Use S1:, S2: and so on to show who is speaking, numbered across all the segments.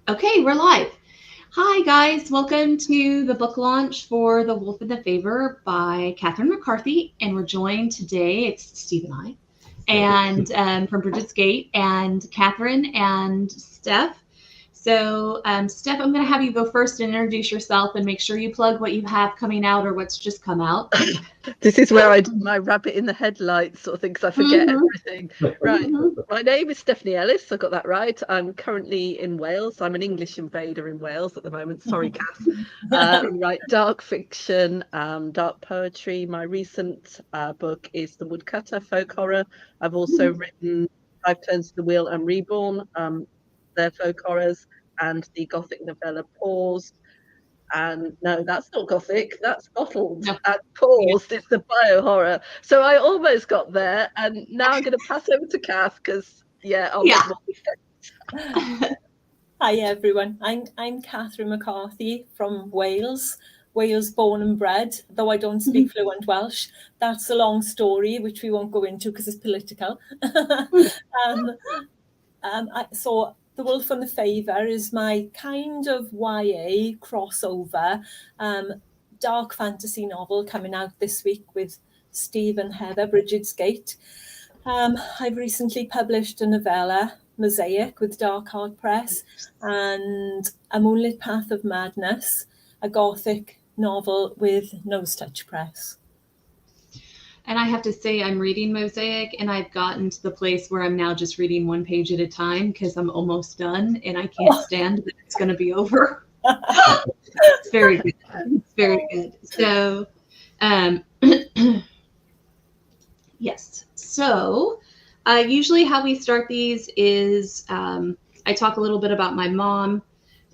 S1: Okay, we're live. Hi, guys. Welcome to the book launch for The Wolf and the Favour by Catherine McCarthy. And we're joined today, it's Steve and I, and from Bridget's Gate, and Catherine and Steph. So, Steph, I'm going to have you go first and introduce yourself and make sure you plug what you have coming out or what's just come out.
S2: This is where I do my rabbit in the headlights sort of thing, because I forget everything. Right. My name is Stephanie Ellis. I got that right. I'm currently in Wales. I'm an English invader in Wales at the moment. Sorry, Kath. Write dark fiction, dark poetry. My recent book is The Woodcutter, folk horror. I've also written Five Turns to the Wheel and Reborn. They're folk horrors, and the gothic novella Pause. And no, that's not gothic, that's bottled.
S1: No.
S2: And Paused, it's the bio horror. So I almost got there, and now I'm going to pass over to Kath because I'll make more sense.
S3: Hi everyone, I'm Catherine McCarthy from Wales born and bred, though I don't speak fluent Welsh. That's a long story which we won't go into because it's political. So The Wolf and the Favour is my kind of YA crossover dark fantasy novel coming out this week with Steve and Heather, Bridget's Gate. I've recently published a novella, Mosaic, with Dark Heart Press, and A Moonlit Path of Madness, a gothic novel with Nose Touch Press.
S1: And I have to say, I'm reading Mosaic, and I've gotten to the place where I'm now just reading one page at a time because I'm almost done, and I can't stand that it's going to be over. It's very good. It's very good. So, yes. So, usually how we start these is I talk a little bit about my mom,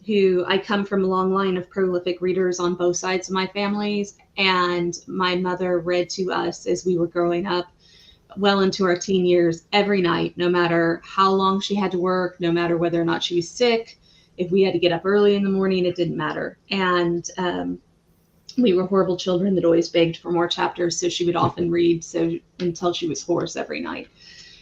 S1: who I come from a long line of prolific readers on both sides of my families. And my mother read to us as we were growing up, well into our teen years, every night, no matter how long she had to work, no matter whether or not she was sick. If we had to get up early in the morning, it didn't matter. And we were horrible children that always begged for more chapters. So she would often read until she was hoarse every night.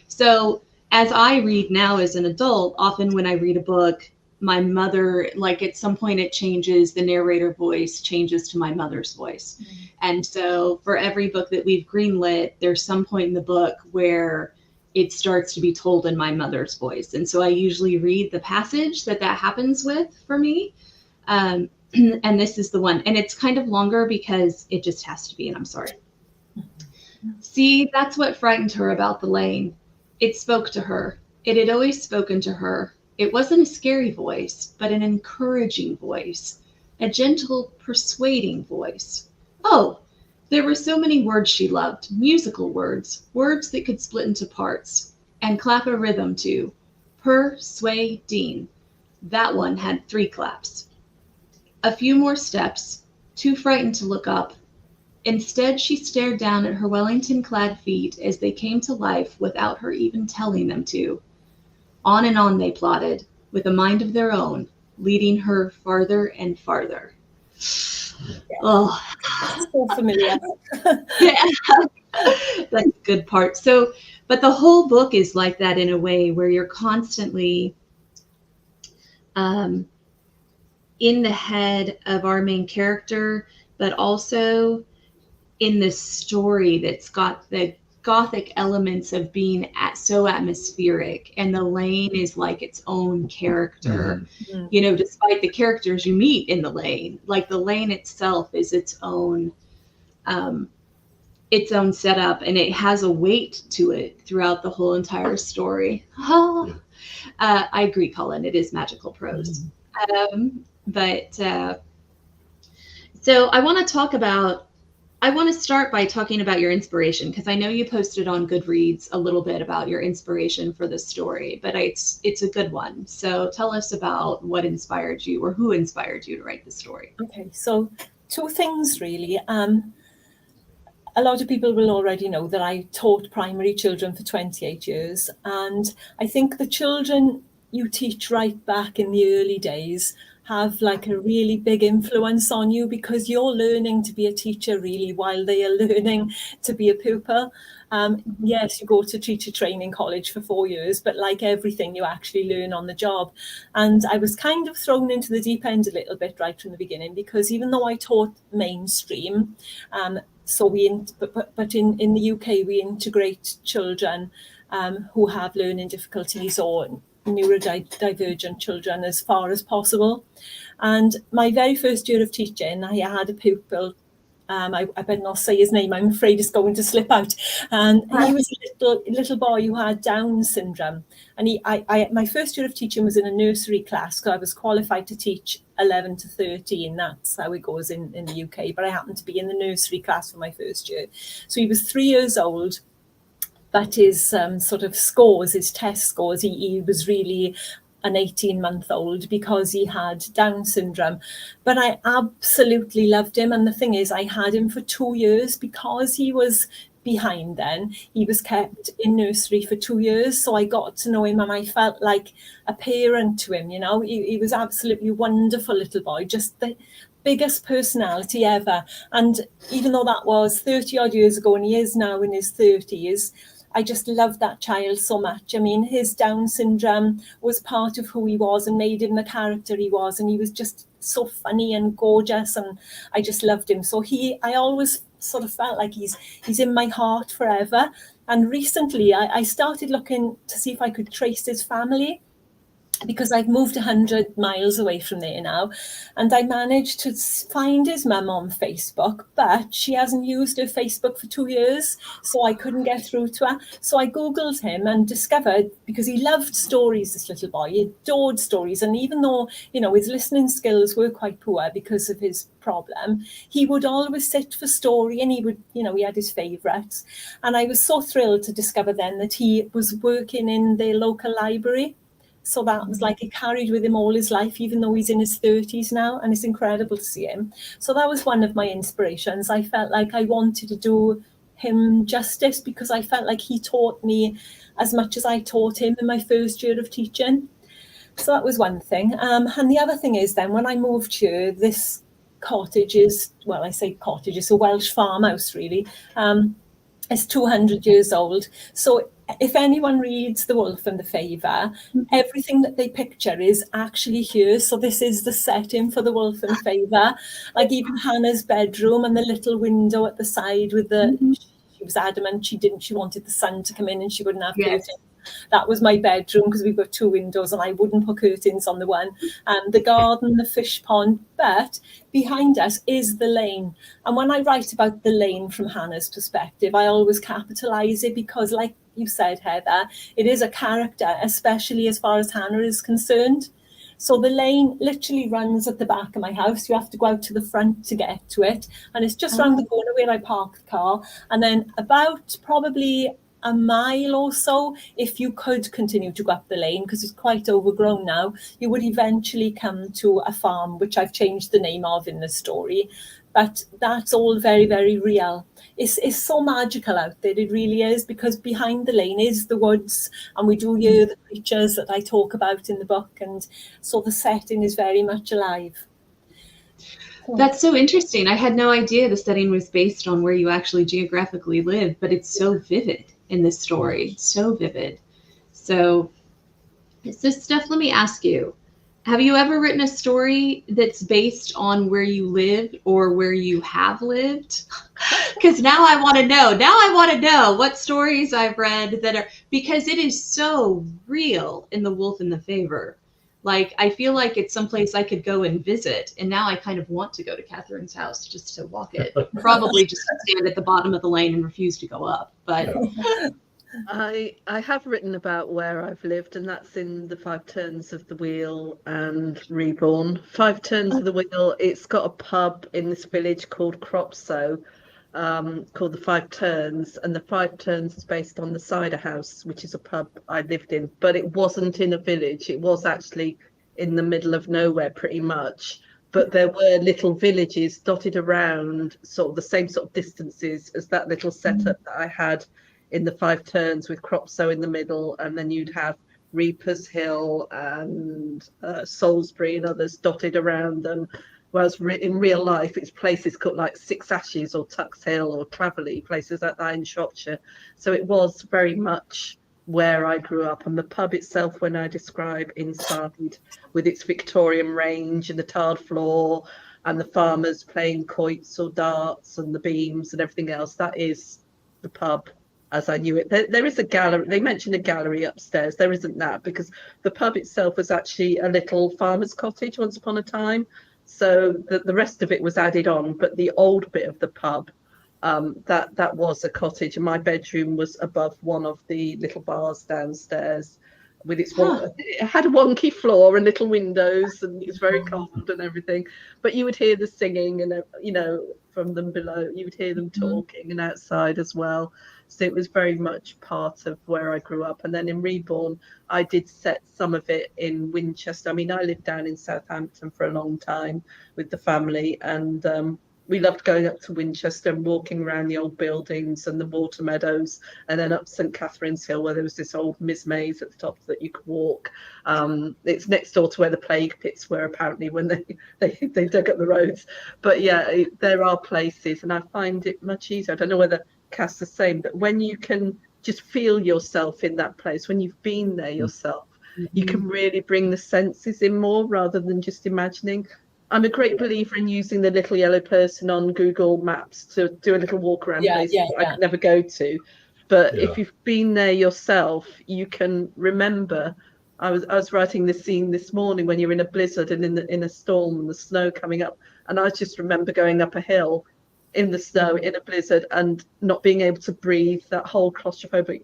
S1: So as I read now as an adult, often when I read a book, my mother, like at some point it changes, the narrator voice changes to my mother's voice. And so for every book that we've greenlit, there's some point in the book where it starts to be told in my mother's voice. And so I usually read the passage that happens with for me. And this is the one. And it's kind of longer because it just has to be, and I'm sorry. See, that's what frightened her about the lane. It spoke to her. It had always spoken to her. It wasn't a scary voice, but an encouraging voice, a gentle, persuading voice. Oh, there were so many words she loved, musical words, words that could split into parts, and clap a rhythm to. Per-sway-ding. That one had 3 claps. A few more steps, too frightened to look up. Instead, she stared down at her Wellington-clad feet as they came to life without her even telling them to. On and on they plodded, with a mind of their own, leading her farther and farther. Oh,
S3: so familiar.
S1: Yeah, that's a good part. So, but the whole book is like that in a way where you're constantly in the head of our main character, but also in this story that's got the gothic elements of being so atmospheric, and the lane is like its own character. You know, despite the characters you meet in the lane, like the lane itself is its own setup, and it has a weight to it throughout the whole entire story. I agree, Colin, it is magical prose. So I want to start by talking about your inspiration, because I know you posted on Goodreads a little bit about your inspiration for this story, but it's a good one. So tell us about what inspired you, or who inspired you to write the story.
S3: Okay, so 2 things really. A lot of people will already know that I taught primary children for 28 years. And I think the children you teach right back in the early days have like a really big influence on you, because you're learning to be a teacher really while they are learning to be a pupil. Yes, you go to teacher training college for 4 years, but like everything, you actually learn on the job. And I was kind of thrown into the deep end a little bit right from the beginning, because even though I taught mainstream, but in the UK we integrate children who have learning difficulties or neurodivergent children as far as possible. And my very first year of teaching, I had a pupil. I better not say his name, I'm afraid it's going to slip out. And he was a little boy who had Down syndrome. And my first year of teaching was in a nursery class, because I was qualified to teach 11 to 13. That's how it goes in the UK. But I happened to be in the nursery class for my first year. So he was 3 years old. But his sort of scores, his test scores, he was really an 18-month-old because he had Down syndrome. But I absolutely loved him. And the thing is, I had him for 2 years because he was behind then. He was kept in nursery for 2 years. So I got to know him and I felt like a parent to him, you know. He was absolutely wonderful little boy, just the biggest personality ever. And even though that was 30 odd years ago and he is now in his 30s, I just loved that child so much. I mean, his Down syndrome was part of who he was and made him the character he was. And he was just so funny and gorgeous. And I just loved him. So I always sort of felt like he's in my heart forever. And recently I started looking to see if I could trace his family, because I've moved 100 miles away from there now, and I managed to find his mum on Facebook, but she hasn't used her Facebook for 2 years, so I couldn't get through to her. So I Googled him and discovered, because he loved stories, this little boy, he adored stories, and even though, you know, his listening skills were quite poor because of his problem, he would always sit for story, and he would, you know, he had his favourites. And I was so thrilled to discover then that he was working in their local library. So that was like, he carried with him all his life, even though he's in his 30s now, and it's incredible to see him. So that was one of my inspirations. I felt like I wanted to do him justice, because I felt like he taught me as much as I taught him in my first year of teaching. So that was one thing. And the other thing is then, when I moved here, this cottage is, well, I say cottage, it's a Welsh farmhouse really. It's 200 years old. So if anyone reads The Wolf and the Favour, everything that they picture is actually here. So this is the setting for The Wolf and the Favour. Like even Hannah's bedroom and the little window at the side with the, she was adamant she wanted the sun to come in and she wouldn't have curtains. That was my bedroom, because we've got 2 windows and I wouldn't put curtains on the one. And the garden, the fish pond, but behind us is the lane. And when I write about the lane from Hannah's perspective, I always capitalise it, because like you said, Heather, it is a character, especially as far as Hannah is concerned. So the lane literally runs at the back of my house. You have to go out to the front to get to it. And it's just around the corner where I park the car. And then about probably a mile or so, if you could continue to go up the lane, because it's quite overgrown now, you would eventually come to a farm, which I've changed the name of in the story. But that's all very, very real. It's so magical out there, it really is, because behind the lane is the woods, and we do hear the creatures that I talk about in the book, and so the setting is very much alive.
S1: That's so interesting. I had no idea the setting was based on where you actually geographically live, but it's so vivid in this story. So vivid. So Steph, let me ask you, have you ever written a story that's based on where you lived or where you have lived? Because now I want to know. Now I want to know what stories I've read that are, because it is so real in The Wolf and the Favour. Like, I feel like it's someplace I could go and visit. And now I kind of want to go to Catherine's house just to walk it. Probably just stand at the bottom of the lane and refuse to go up. But
S2: I have written about where I've lived, and that's in The 5 Turns of the Wheel and Reborn. 5 Turns of the Wheel, it's got a pub in this village called Cropso, called the 5 Turns, and the 5 Turns is based on the Cider House, which is a pub I lived in, but it wasn't in a village. It was actually in the middle of nowhere pretty much, but there were little villages dotted around, sort of the same sort of distances as that little setup that I had in the 5 Turns, with Cropso in the middle, and then you'd have Reapers Hill and Salisbury and others dotted around them. Whereas in real life, it's places called like Six Ashes or Tux Hill or Claverley, places like that in Shropshire. So it was very much where I grew up. And the pub itself, when I describe inside, with its Victorian range and the tarred floor and the farmers playing quoits or darts and the beams and everything else, that is the pub as I knew it. There is a gallery. They mentioned a gallery upstairs. There isn't that, because the pub itself was actually a little farmer's cottage once upon a time. So the rest of it was added on. But the old bit of the pub, that was a cottage. And my bedroom was above one of the little bars downstairs. With its it had a wonky floor and little windows, and it was very cold and everything. But you would hear the singing, and from them below, you would hear them talking, and outside as well. So it was very much part of where I grew up. And then in Reborn, I did set some of it in Winchester. I mean, I lived down in Southampton for a long time with the family, and we loved going up to Winchester and walking around the old buildings and the water meadows, and then up St Catherine's Hill, where there was this old Miss Maze at the top that you could walk. It's next door to where the plague pits were, apparently, when they dug up the roads. But yeah, there are places, and I find it much easier. I don't know whether Cass the same, but when you can just feel yourself in that place, when you've been there yourself, you can really bring the senses in more rather than just imagining. I'm a great believer in using the little yellow person on Google Maps to do a little walk around places that I could never go to. But if you've been there yourself, you can remember. I was writing this scene this morning when you're in a blizzard and in a storm and the snow coming up, and I just remember going up a hill in the snow in a blizzard and not being able to breathe. That whole claustrophobia,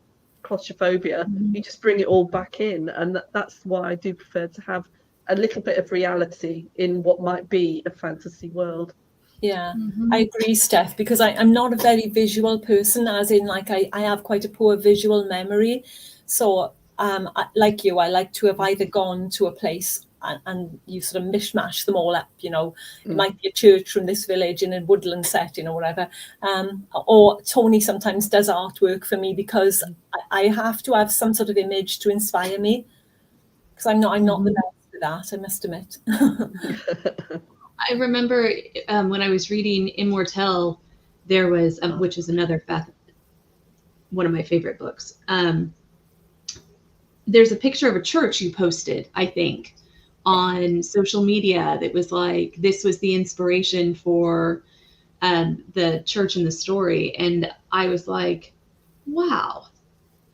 S2: you just bring it all back in, and that's why I do prefer to have a little bit of reality in what might be a fantasy world.
S3: Yeah, I agree, Steph, because I'm not a very visual person, as in like I have quite a poor visual memory. So like you, I like to have either gone to a place and you sort of mishmash them all up, it might be a church from this village in a woodland setting or whatever. Or Tony sometimes does artwork for me, because I have to have some sort of image to inspire me, because I'm not the best for that, I must admit.
S1: I remember when I was reading Immortelle, there was, which is another one of my favorite books. There's a picture of a church you posted, I think, on social media that was like, this was the inspiration for the church in the story. And I was like, wow.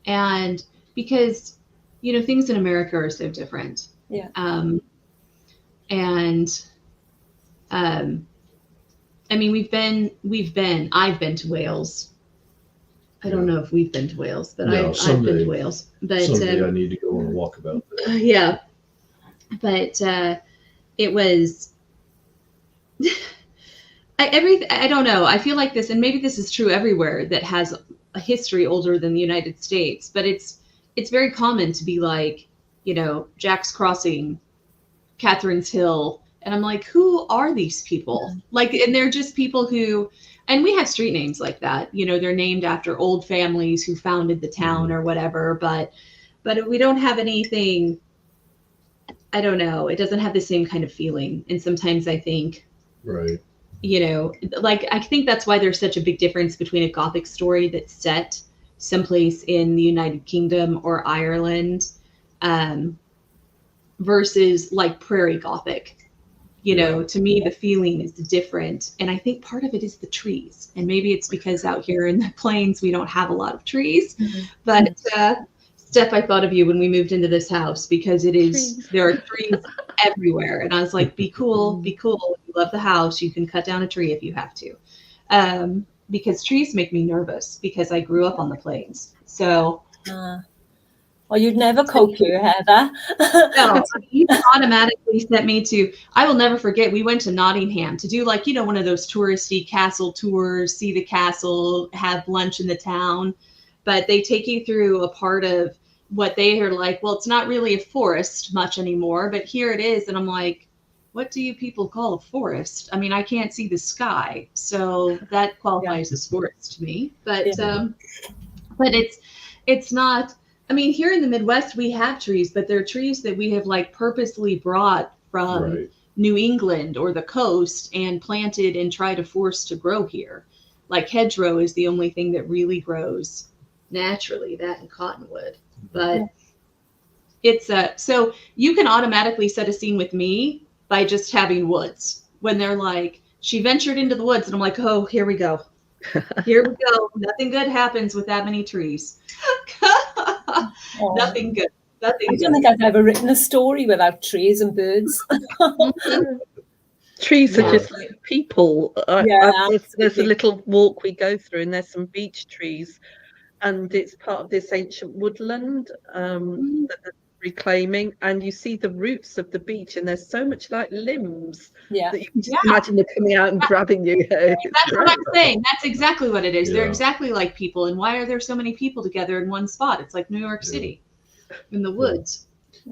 S1: And because, things in America are so different.
S3: Yeah.
S1: I mean, I've been to Wales. I don't know if we've been to Wales, but I've been to Wales. But
S4: someday I need to go on a walkabout there.
S1: Yeah. But it was I don't know. I feel like this, and maybe this is true everywhere that has a history older than the United States, but it's very common to be like, Jack's Crossing, Catherine's Hill. And I'm like, who are these people? Like, and they're just people who, and we have street names like that, they're named after old families who founded the town or whatever, but we don't have anything, I don't know. It doesn't have the same kind of feeling. And sometimes I think,
S4: right.
S1: I think that's why there's such a big difference between a Gothic story that's set someplace in the United Kingdom or Ireland, versus like Prairie Gothic. To me, the feeling is different. And I think part of it is the trees. And maybe it's because out here in the plains, we don't have a lot of trees. But Steph, I thought of you when we moved into this house, because there are trees everywhere. And I was like, be cool, be cool. If you love the house, you can cut down a tree if you have to. Because trees make me nervous, because I grew up on the plains. So...
S3: Well, you'd never cope here, Heather.
S1: No, you automatically sent me to, I will never forget, we went to Nottingham to do one of those touristy castle tours, see the castle, have lunch in the town. But they take you through a part of what they are like, well, it's not really a forest much anymore, but here it is. And I'm like, what do you people call a forest? I mean, I can't see the sky. So that qualifies as forest to me. But it's not... I mean, here in the Midwest, we have trees, but they're trees that we have like purposely brought from
S4: Right.
S1: New England or the coast and planted and try to force to grow here. Like hedgerow is the only thing that really grows naturally, that and cottonwood. But it's so you can automatically set a scene with me by just having woods. When they're like, she ventured into the woods, and I'm like, oh, here we go. Here we go. Nothing good happens with that many trees. Nothing good. Nothing
S3: I don't think I've ever written a story without trees and birds.
S2: Trees are
S1: Yeah.
S2: just like people. There's a little walk we go through, and there's some beech trees, and it's part of this ancient woodland that they're reclaiming, and you see the roots of the beech, and there's so much like limbs that you can just imagine they're coming out and grabbing you.
S1: That's what I'm saying. That's exactly what it is.
S4: Yeah.
S1: They're exactly like people. And why are there so many people together in one spot? It's like New York City in the woods.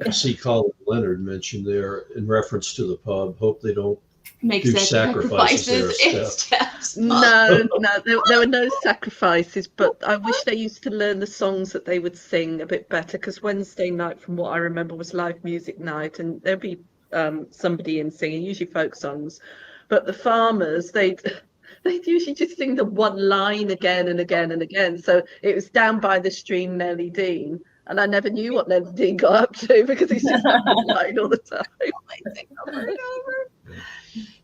S4: I see Colin Leonard mentioned there in reference to the pub. Hope they don't
S1: Make
S4: do sacrifices there,
S1: steps.
S2: No, there were no sacrifices, but I wish they used to learn the songs that they would sing a bit better, because Wednesday night, from what I remember, was live music night, and there'd be somebody in singing, usually folk songs, but the farmers, they'd usually just sing the one line again and again and again. So it was Down by the Stream, Nellie Dean, and I never knew what Nellie Dean got up to, because it's just that one line all the time.
S1: Over and over.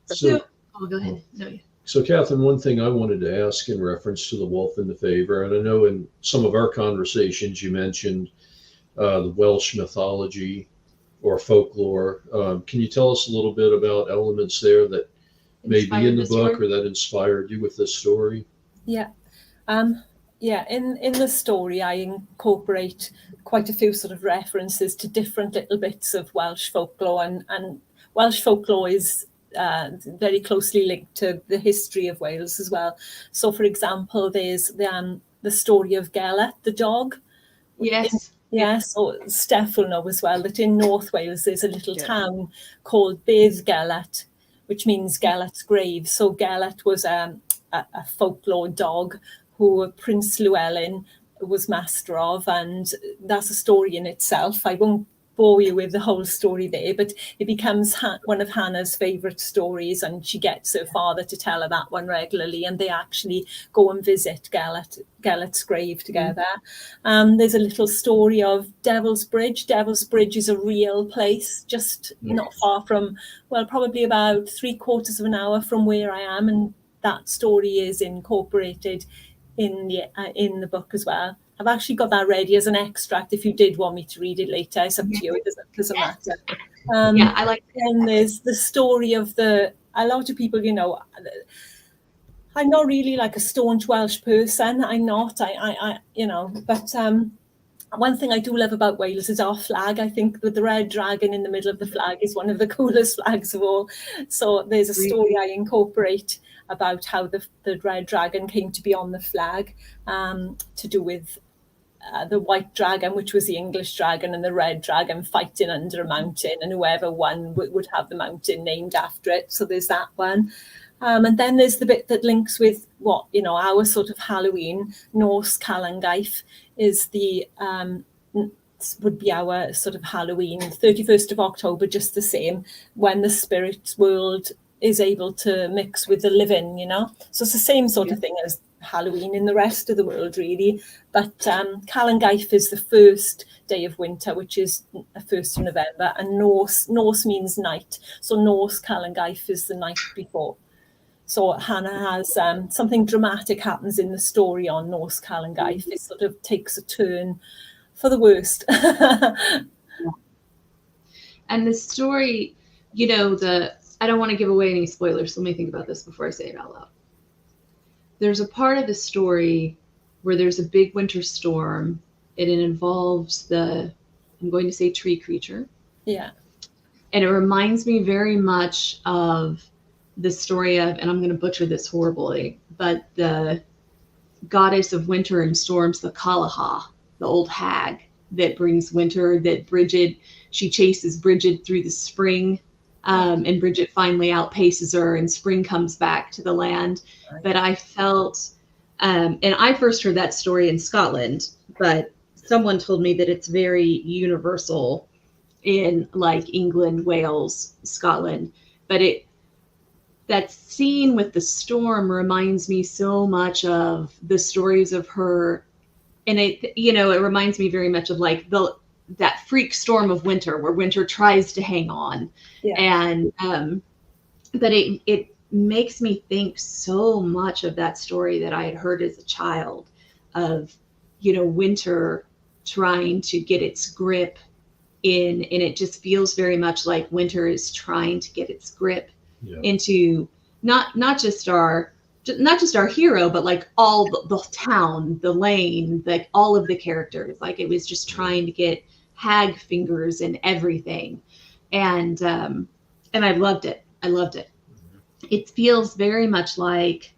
S4: So,
S1: go ahead. No,
S4: so Catherine, one thing I wanted to ask in reference to the Wolf and the Favour, and I know in some of our conversations you mentioned the Welsh mythology or folklore. Can you tell us a little bit about elements there that may be in the book or that inspired you with this story?
S3: Yeah. In the story, I incorporate quite a few sort of references to different little bits of Welsh folklore, and Welsh folklore is very closely linked to the history of Wales as well. So, for example, there's the story of Gelert, the dog.
S1: Yes.
S3: So Steph will know as well that in North Wales there's a little town called Bedd Gelert, which means Gelert's grave. So Gelert was a folklore dog who Prince Llewellyn was master of, and that's a story in itself. I won't bore you with the whole story there, but it becomes one of Hannah's favourite stories, and she gets her father to tell her that one regularly, and they actually go and visit Gelert's grave together. There's a little story of Devil's Bridge. Devil's Bridge is a real place, just not far from, well, probably about 3/4 of an hour from where I am, and that story is incorporated in the book as well. I've actually got that ready as an extract if you did want me to read it later. It's up to you. It doesn't matter.
S1: I like that.
S3: And there's the story of a lot of people, I'm not really like a staunch Welsh person. I'm not, but one thing I do love about Wales is our flag. I think that the red dragon in the middle of the flag is one of the coolest flags of all. So there's a story I incorporate about how the red dragon came to be on the flag, to do with the white dragon, which was the English dragon, and the red dragon fighting under a mountain, and whoever won would have the mountain named after it. So there's that one. And then there's the bit that links with what, our sort of Halloween. Norse Calangaeth is would be our sort of Halloween, 31st of October, just the same, when the spirit world is able to mix with the living, So it's the same sort of thing as Halloween in the rest of the world, really. But Calangaeth is the first day of winter, which is the 1st of November, and Norse means night. So Norse Calangaeth is the night before. So Hannah has something dramatic happens in the story on Norse Calangaeth. It sort of takes a turn for the worst.
S1: And the story, I don't want to give away any spoilers, so let me think about this before I say it out loud. There's a part of the story where there's a big winter storm, and it involves I'm going to say tree creature.
S3: Yeah.
S1: And it reminds me very much of the story of, and I'm going to butcher this horribly, but the goddess of winter and storms, the Kalaha, the old hag that brings winter, that she chases Bridget through the spring. And Bridget finally outpaces her, and spring comes back to the land. Right. But I felt, and I first heard that story in Scotland, but someone told me that it's very universal in like England, Wales, Scotland, but that scene with the storm reminds me so much of the stories of her, and it reminds me very much of like that freak storm of winter, where winter tries to hang on.
S3: Yeah.
S1: And but it makes me think so much of that story that I had heard as a child of, winter trying to get its grip in, and it just feels very much like winter is trying to get its grip into not just our hero, but like all the town, the lane, like all of the characters. Like it was just trying to get hag fingers in everything, and I loved it. It feels very much like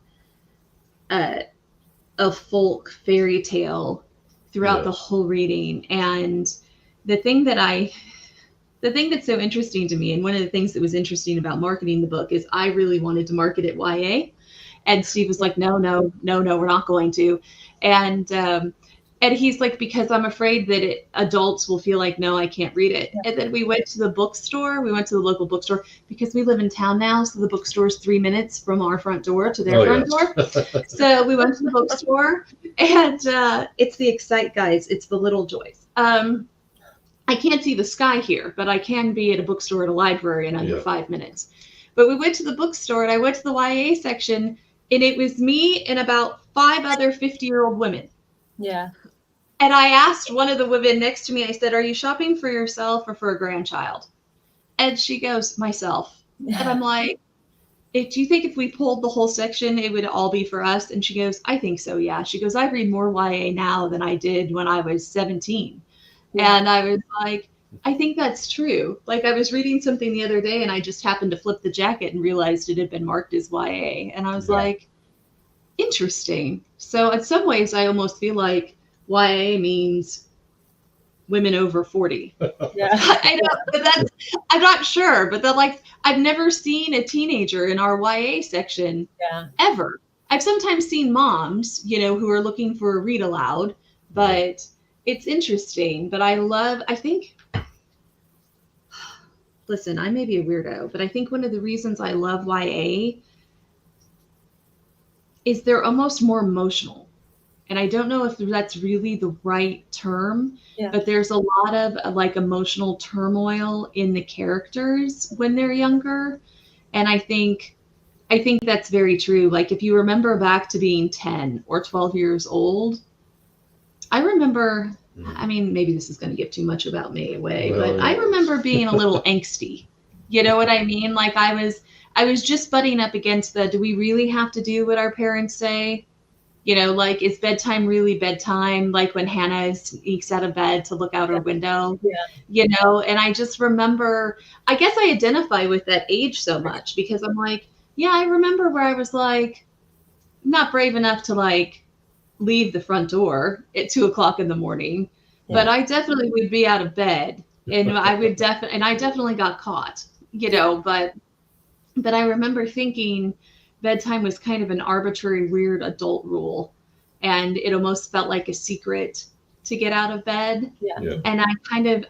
S1: a folk fairy tale throughout the whole reading. And the thing that's so interesting to me, and one of the things that was interesting about marketing the book, is I really wanted to market it YA. And Steve was like, no, we're not going to. And he's like, because I'm afraid that adults will feel like, no, I can't read it. Yeah. And then we went to the bookstore. We went to the local bookstore because we live in town now. So the bookstore is 3 minutes from our front door to their front door. So we went to the bookstore, and it's the Excite guys. It's the Little Joys. I can't see the sky here, but I can be at a bookstore at a library in under 5 minutes. But we went to the bookstore, and I went to the YA section, and it was me and about 5 other 50-year-old women.
S3: Yeah.
S1: And I asked one of the women next to me, I said, are you shopping for yourself or for a grandchild? And she goes, myself. Yeah. And I'm like, do you think if we pulled the whole section, it would all be for us? And she goes, I think so, yeah. She goes, I read more YA now than I did when I was 17. Yeah. And I was like, I think that's true. Like I was reading something the other day, and I just happened to flip the jacket and realized it had been marked as YA. And I was like, interesting. So in some ways, I almost feel like YA means women over 40. Yeah. I know, but I'm not sure, but I've never seen a teenager in our YA section ever. I've sometimes seen moms, who are looking for a read aloud, but it's interesting. But listen, I may be a weirdo, but I think one of the reasons I love YA is they're almost more emotional. And I don't know if that's really the right term, but there's a lot of like emotional turmoil in the characters when they're younger. And I think that's very true. Like if you remember back to being 10 or 12 years old, I remember, I mean, maybe this is going to give too much about me away, but I remember being a little angsty. You know what I mean? Like I was just butting up against do we really have to do what our parents say? Like, is bedtime really bedtime? Like when Hannah sneaks out of bed to look out her window, and I just remember, I guess I identify with that age so much because I'm like, I remember where I was like, not brave enough to like leave the front door at 2:00 in the morning, but I definitely would be out of bed, and I definitely got caught, but I remember thinking bedtime was kind of an arbitrary, weird adult rule, and it almost felt like a secret to get out of bed. Yeah. And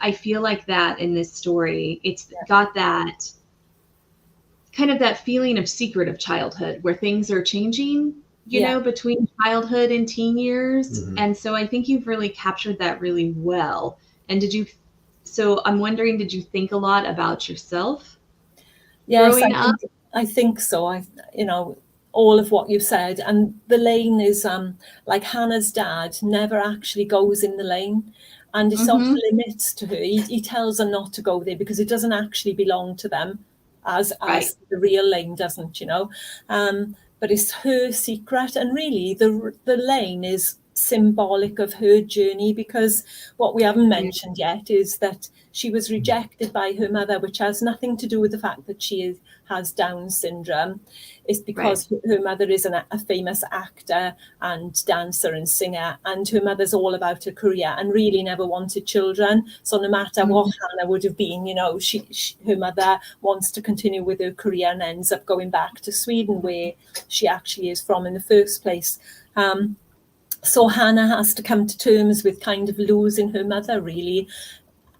S1: I feel like that in this story. It's got that kind of that feeling of secret of childhood where things are changing, between childhood and teen years. Mm-hmm. And so I think you've really captured that really well. And so I'm wondering, did you think a lot about yourself growing up?
S3: I think so. All of what you said, and the lane is like Hannah's dad never actually goes in the lane, and it's off limits to her. He tells her not to go there because it doesn't actually belong to them, as the real lane doesn't, but it's her secret, and really the lane is symbolic of her journey, because what we haven't mentioned yet is that she was rejected by her mother, which has nothing to do with the fact that she has Down syndrome. It's because her mother is a famous actor and dancer and singer, and her mother's all about her career and really never wanted children. So no matter what Hannah would have been, her mother wants to continue with her career and ends up going back to Sweden, where she actually is from in the first place. So Hannah has to come to terms with kind of losing her mother, really,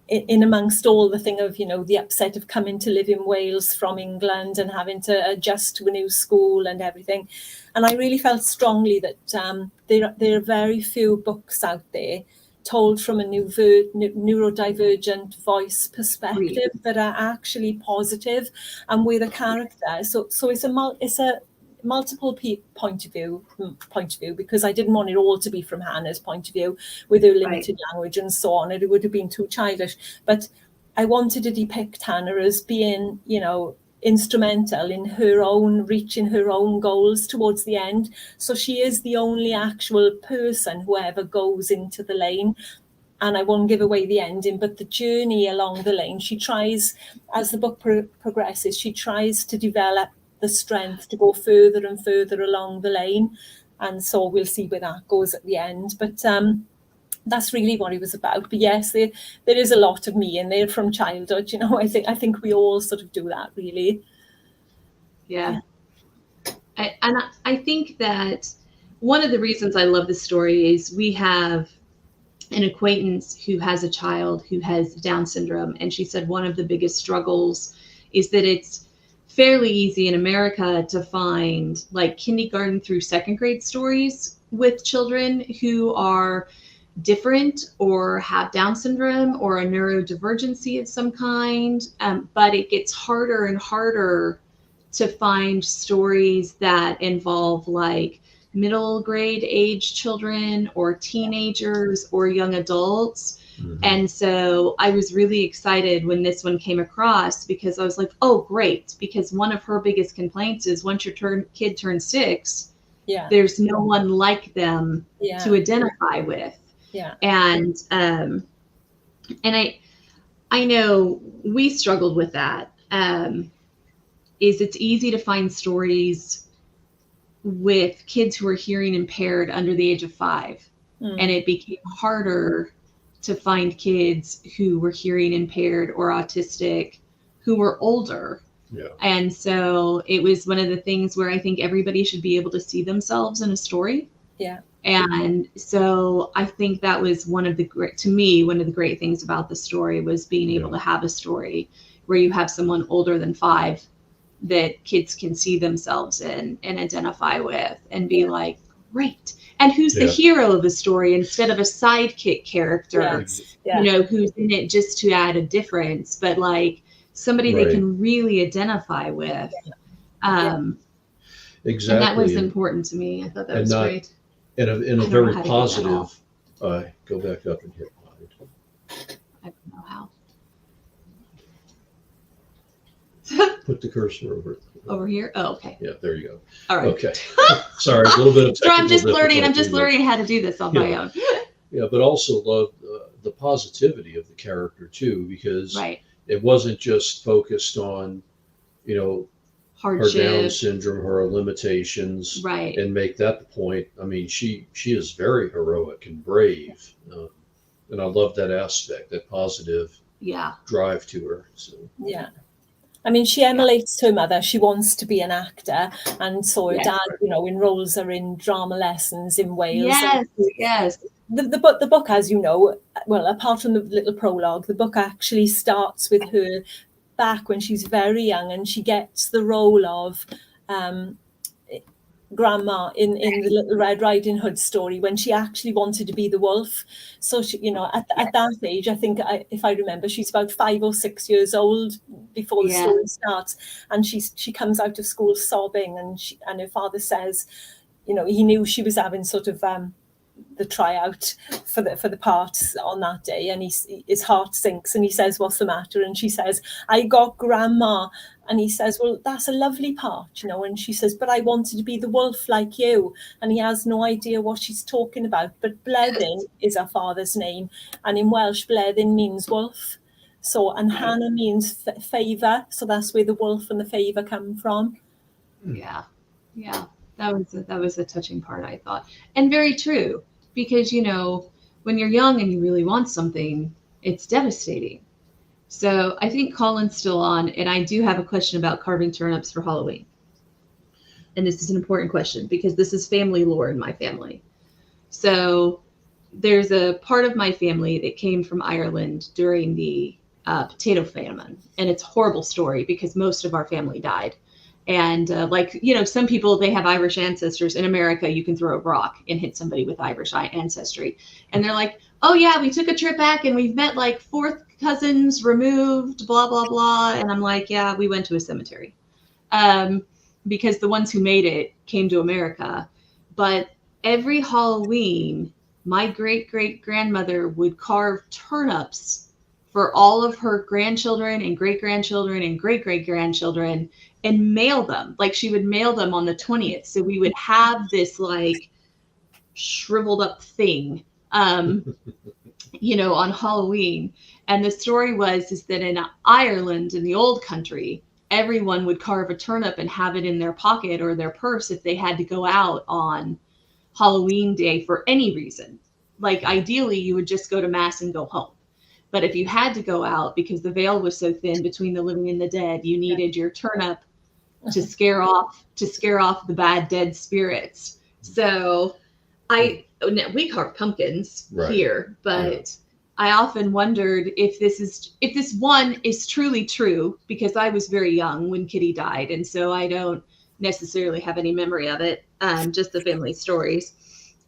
S3: in amongst all the thing of, the upset of coming to live in Wales from England and having to adjust to a new school and everything. And I really felt strongly that there are very few books out there told from a neurodivergent voice perspective that are actually positive and with a character. So it's a multiple point of view, because I didn't want it all to be from Hannah's point of view with her limited language and so on. It would have been too childish. But I wanted to depict Hannah as being, instrumental in her own reaching her own goals towards the end. So she is the only actual person who ever goes into the lane. And I won't give away the ending, but the journey along the lane, she tries, as the book progresses, she tries to develop the strength to go further and further along the lane. And so we'll see where that goes at the end. But that's really what it was about. But yes, there is a lot of me in there from childhood. I think we all sort of do that, really.
S1: Yeah. I think that one of the reasons I love this story is we have an acquaintance who has a child who has Down syndrome. And she said one of the biggest struggles is that it's fairly easy in America to find like kindergarten through second grade stories with children who are different or have Down syndrome or a neurodivergency of some kind. But it gets harder and harder to find stories that involve like middle grade age children or teenagers or young adults. Mm-hmm. And so I was really excited when this one came across because I was like, oh, great. Because one of her biggest complaints is once your kid turns 6, there's no one like them to identify with.
S3: Yeah.
S1: And I know we struggled with that. Is it's easy to find stories with kids who are hearing impaired under the age of 5. And it became harder to find kids who were hearing impaired or autistic who were older.
S4: Yeah.
S1: And so it was one of the things where I think everybody should be able to see themselves in a story.
S3: Yeah.
S1: And so I think that was one of the great things about the story was being able to have a story where you have someone older than 5 that kids can see themselves in and identify with and be like, great. And who's the hero of the story instead of a sidekick character, who's in it just to add a difference, but like somebody they can really identify with.
S4: Exactly.
S1: And that was important to me. I thought that was great.
S4: In a very positive, go back up and hit hide.
S1: I don't know how.
S4: Put the cursor over
S1: here. Oh, okay.
S4: Yeah, there you go.
S1: All right.
S4: Okay. Sorry, a little bit of technical
S1: I'm just learning how to do this on my own.
S4: Yeah, but also love the positivity of the character too, because it wasn't just focused on,
S1: hardship,
S4: her Down syndrome, her limitations, and make that the point. I mean, she is very heroic and brave, and I love that aspect, that positive drive to her. So
S3: I mean, she emulates her mother. She wants to be an actor, and so her dad, enrolls her in drama lessons in Wales.
S1: Yes.
S3: The book, as you know, well, apart from the little prologue, the book actually starts with her back when she's very young, and she gets the role of grandma in the Little Red Riding Hood story when she actually wanted to be the wolf. So she, at that age, I think if I remember, she's about 5 or 6 years old before the story starts, and she comes out of school sobbing, and her father says, he knew she was having sort of the tryout for the parts on that day, and his heart sinks, and he says, "What's the matter?" And she says, "I got grandma." And he says, "Well, that's a lovely part, And she says, "But I wanted to be the wolf like you." And he has no idea what she's talking about. But Bleddyn is her father's name, and in Welsh, Bleddyn means wolf. So, and Hannah means favour. So that's where the wolf and the favour come from.
S1: Yeah. That was a touching part, I thought, and very true. Because, when you're young and you really want something, it's devastating. So I think Colin's still on, and I do have a question about carving turnips for Halloween. And this is an important question because this is family lore in my family. So there's a part of my family that came from Ireland during the potato famine, and it's a horrible story because most of our family died. And some people, they have Irish ancestors. In America, you can throw a rock and hit somebody with Irish ancestry. And they're like, oh yeah, we took a trip back and we've met like fourth cousins removed, blah, blah, blah. And I'm like, yeah, we went to a cemetery. Because the ones who made it came to America. But every Halloween, my great-great-grandmother would carve turnips for all of her grandchildren and great-grandchildren and great-great-grandchildren and mail them. Like, she would mail them on the 20th. So we would have this like shriveled up thing, on Halloween. And the story is that in Ireland, in the old country, everyone would carve a turnip and have it in their pocket or their purse if they had to go out on Halloween day for any reason. Like, ideally, you would just go to mass and go home. But if you had to go out because the veil was so thin between the living and the dead, you needed your turnip to scare off the bad dead spirits. So we carve pumpkins here, but I often wondered if this one is truly true, because I was very young when Kitty died, and so I don't necessarily have any memory of it, just the family stories.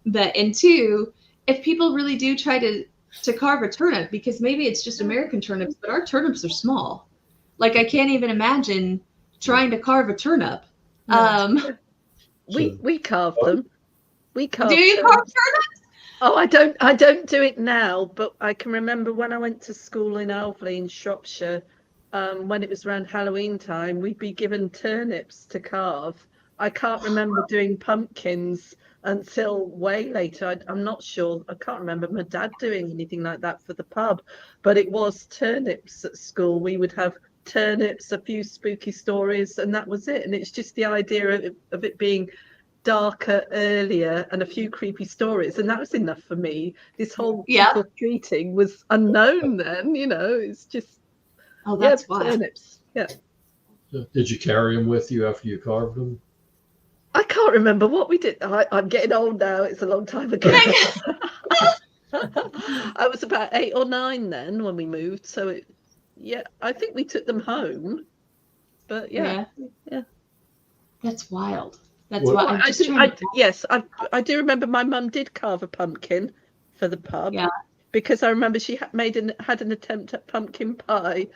S1: And two, if people really do try to carve a turnip, because maybe it's just American turnips, but our turnips are small. Like, I can't even imagine trying to carve a turnip.
S2: We carve them. We carve.
S1: Do you carve turnips?
S2: Oh, I don't do it now, but I can remember when I went to school in Alveley in Shropshire, when it was around Halloween time, we'd be given turnips to carve. I can't remember doing pumpkins until way later. I'm not sure. I can't remember my dad doing anything like that for the pub, but it was turnips at school. We would have turnips, a few spooky stories, and that was it. And it's just the idea of it being darker earlier and a few creepy stories, and that was enough for me. This whole trick-or-treating was unknown then, it's just
S1: that's wild.
S2: Turnips.
S4: Did you carry them with you after you carved them?
S2: I can't remember what we did. I'm getting old now. It's a long time ago. I was about 8 or 9 then when we moved, so I think we took them home, but
S1: that's wild. That's
S4: Well,
S1: why
S2: I do remember my mum did carve a pumpkin for the pub.
S1: Yeah.
S2: Because I remember she had an attempt at pumpkin pie,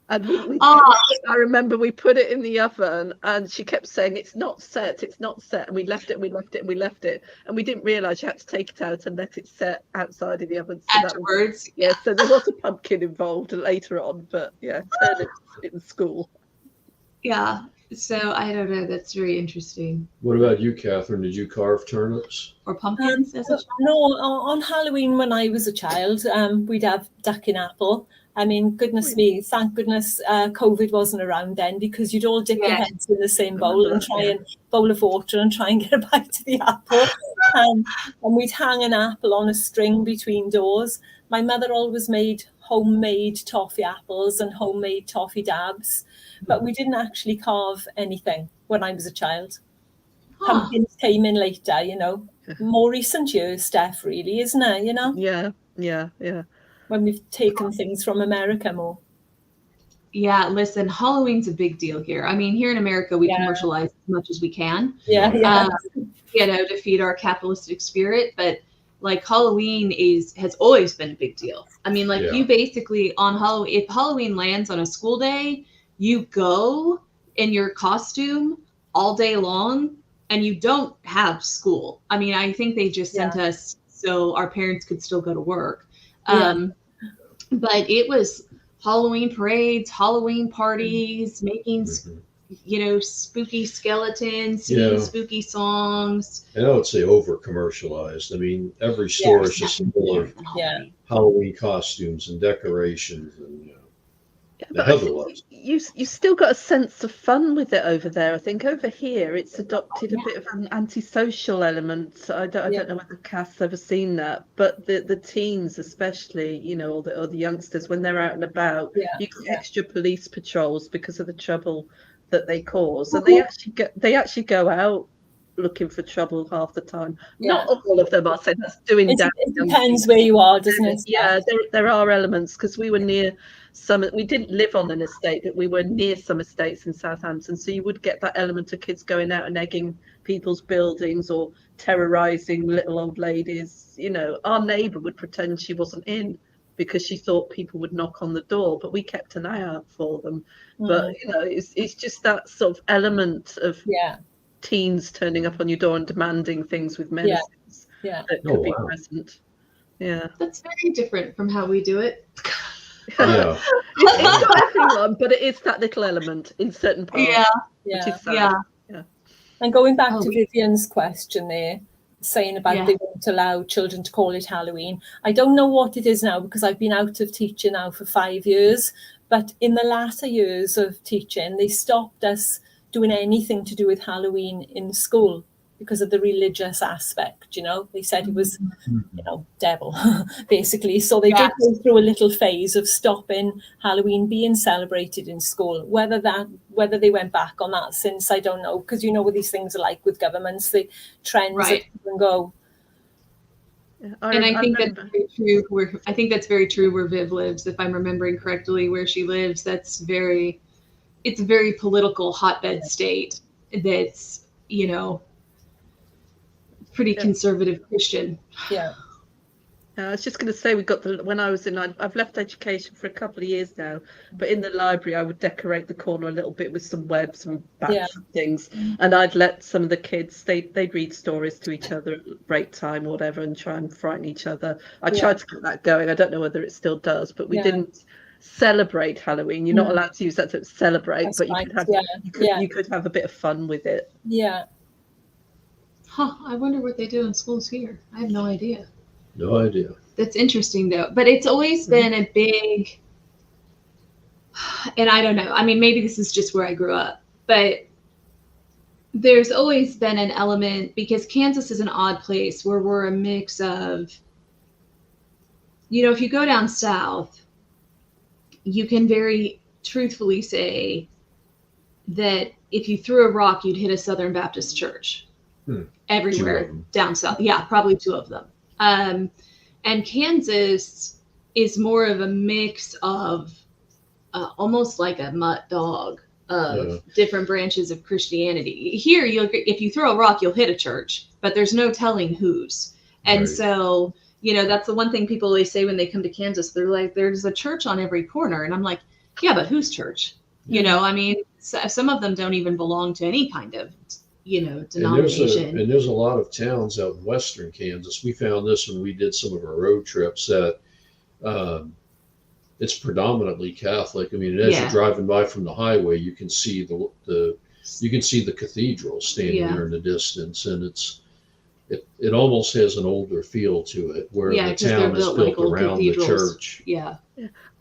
S2: and I remember we put it in the oven, and she kept saying it's not set, and we left it, and we didn't realise you had to take it out and let it set outside of the oven. So
S1: afterwards.
S2: So there was a pumpkin involved later on, but turnips in school.
S1: Yeah. So I don't know. That's very interesting.
S4: What about you, Catherine? Did you carve turnips
S1: or pumpkins?
S3: No, on Halloween when I was a child, we'd have duck and apple. I mean, goodness me, thank goodness COVID wasn't around then, because you'd all dip your heads in the same bowl and try and bowl of water and try and get a bite of the apple. And we'd hang an apple on a string between doors. My mother always made homemade toffee apples and homemade toffee dabs, but we didn't actually carve anything when I was a child. Pumpkins came in later, more recent years, Steph, really, isn't it,
S2: Yeah.
S3: When we've taken things from America more.
S1: Yeah, listen, Halloween's a big deal here. I mean, here in America, we commercialize as much as we can, to feed our capitalistic spirit. But like, Halloween has always been a big deal. I mean, like, you basically on Halloween, if Halloween lands on a school day, you go in your costume all day long and you don't have school. I mean, I think they just sent us so our parents could still go to work. But it was Halloween parades, Halloween parties, making, spooky skeletons, singing spooky songs.
S4: And I would say over commercialized. I mean, every store is just full of Halloween costumes and decorations, and
S2: you still got a sense of fun with it over there. I think over here it's adopted a bit of an antisocial element. I don't know whether Cath's ever seen that, but the teens especially, or the youngsters, when they're out and about, you get extra police patrols because of the trouble that they cause, and they actually go out looking for trouble half the time.
S3: Yeah.
S2: Not all of them are saying that's doing damage.
S3: It depends where you are, doesn't it?
S2: Yeah, there are elements, because we were near we didn't live on an estate, but we were near some estates in Southampton, so you would get that element of kids going out and egging people's buildings or terrorizing little old ladies. You know, our neighbour would pretend she wasn't in because she thought people would knock on the door, but we kept an eye out for them. But you know, it's just that sort of element of teens turning up on your door and demanding things with menaces that could be present. Yeah,
S1: that's very different from how we do it.
S4: Yeah.
S2: It's not everyone, but it is that little element in certain parts. Which is sad. Yeah.
S3: And going back to Vivian's question there, saying about they won't allow children to call it Halloween. I don't know what it is now, because I've been out of teaching now for 5 years. But in the latter years of teaching, they stopped us doing anything to do with Halloween in school because of the religious aspect. You know, they said it was, you know, devil, basically. So they did go through a little phase of stopping Halloween being celebrated in school. Whether they went back on that since, I don't know, because you know what these things are like with governments, the trends that come and go.
S1: And I think that's very true. I think that's very true where Viv lives, if I'm remembering correctly, where she lives. It's a very political hotbed state that's, you know, pretty conservative Christian.
S3: Yeah.
S2: I was just going to say, when I was I've left education for a couple of years now, but in the library I would decorate the corner a little bit with some webs and bats and things, and I'd let some of the kids, they'd read stories to each other at break time or whatever and try and frighten each other. I tried to get that going. I don't know whether it still does, but we didn't celebrate Halloween. You're not allowed to use that to celebrate. That's but you could have a bit of fun with it.
S3: Yeah.
S1: Huh, I wonder what they do in schools here. I have no idea.
S4: No idea.
S1: That's interesting, though. But it's always been a big, and I don't know. I mean, maybe this is just where I grew up, but there's always been an element, because Kansas is an odd place where we're a mix of, you know, if you go down south, you can very truthfully say that if you threw a rock, you'd hit a Southern Baptist church everywhere down south. Yeah, probably 2 of them. And Kansas is more of a mix of almost like a mutt dog of different branches of Christianity. Here, if you throw a rock, you'll hit a church, but there's no telling whose. And so, you know, that's the one thing people always say when they come to Kansas. They're like, there's a church on every corner. And I'm like, yeah, but whose church? You know, I mean, some of them don't even belong to any kind of, you know, denomination.
S4: And there's a lot of towns out in western Kansas. We found this when we did some of our road trips, that it's predominantly Catholic. I mean, as you're driving by from the highway, you can see the cathedral standing there in the distance, and it almost has an older feel to it, where the town is built around the church.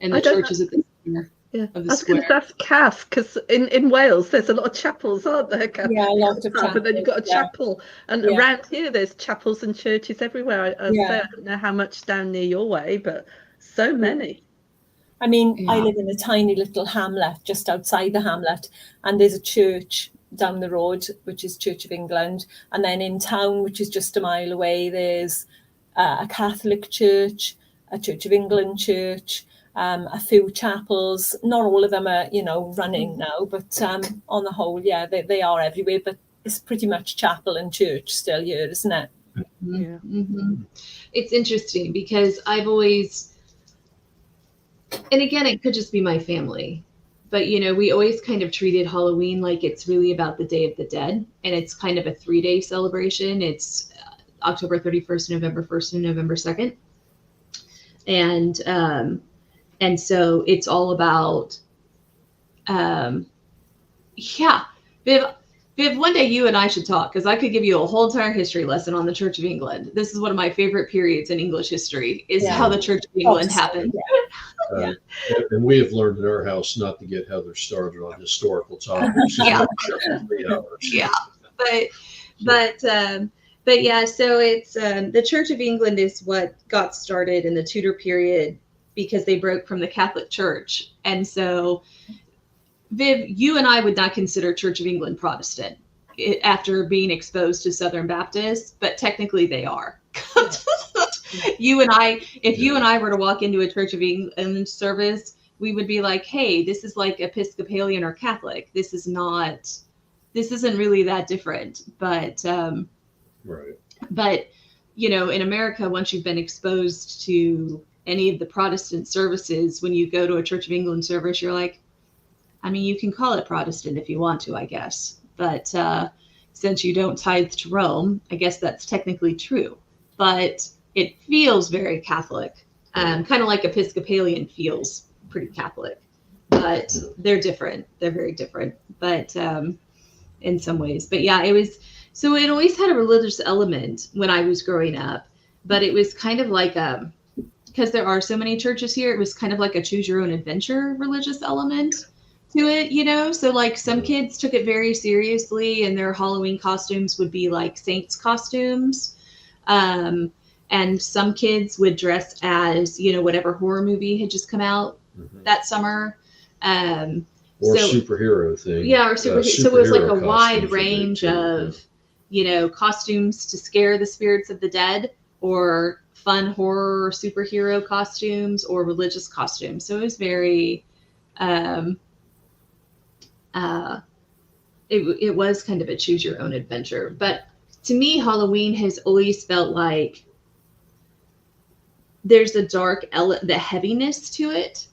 S1: And the church is at the center.
S2: I was going to ask Kath, because in Wales there's a lot of chapels, aren't there, Kath?
S3: Yeah, lots of chapels.
S2: And then you've got a chapel, and around here there's chapels and churches everywhere. I don't know how much down near your way, but so many.
S3: I mean, I live in a tiny little hamlet just outside the hamlet, and there's a church down the road, which is Church of England, and then in town, which is just a mile away, there's a Catholic church, a Church of England church, a few chapels. Not all of them are, you know, running now, but on the whole, they are everywhere. But it's pretty much chapel and church still here, isn't it?
S1: Yeah. It's interesting because I've always, and again, it could just be my family, but, you know, we always kind of treated Halloween like it's really about the Day of the Dead, and it's kind of a 3-day celebration. It's October 31st, November 1st, and November 2nd. And so it's all about, Viv, one day you and I should talk, because I could give you a whole entire history lesson on the Church of England. This is one of my favorite periods in English history, is how the Church of England happened.
S4: And we have learned in our house not to get Heather started on historical topics.
S1: But yeah, so it's the Church of England is what got started in the Tudor period, because they broke from the Catholic Church. And so, Viv, you and I would not consider Church of England Protestant. after being exposed to Southern Baptists, but technically they are. You and I, if you and I were to walk into a Church of England service, we would be like, hey, this is like Episcopalian or Catholic. This isn't really that different. But,
S4: Right.
S1: But, you know, in America, once you've been exposed to any of the Protestant services, when you go to a Church of England service, you're like, I mean, you can call it Protestant if you want to, I guess. But since you don't tithe to Rome, I guess that's technically true. But it feels very Catholic, kind of like Episcopalian feels pretty Catholic. But they're different. They're very different, but in some ways. But yeah, so it always had a religious element when I was growing up. But it was kind of like because there are so many churches here, it was kind of like a choose your own adventure religious element to it, you know? So like some kids took it very seriously, and their Halloween costumes would be like saints costumes. And some kids would dress as, you know, whatever horror movie had just come out that summer.
S4: Or superhero thing.
S1: Yeah, or superhero. So it was like a wide range of, you know, costumes to scare the spirits of the dead, or fun horror superhero costumes, or religious costumes. So it was very, it was kind of a choose your own adventure. But to me, Halloween has always felt like there's a the heaviness to it.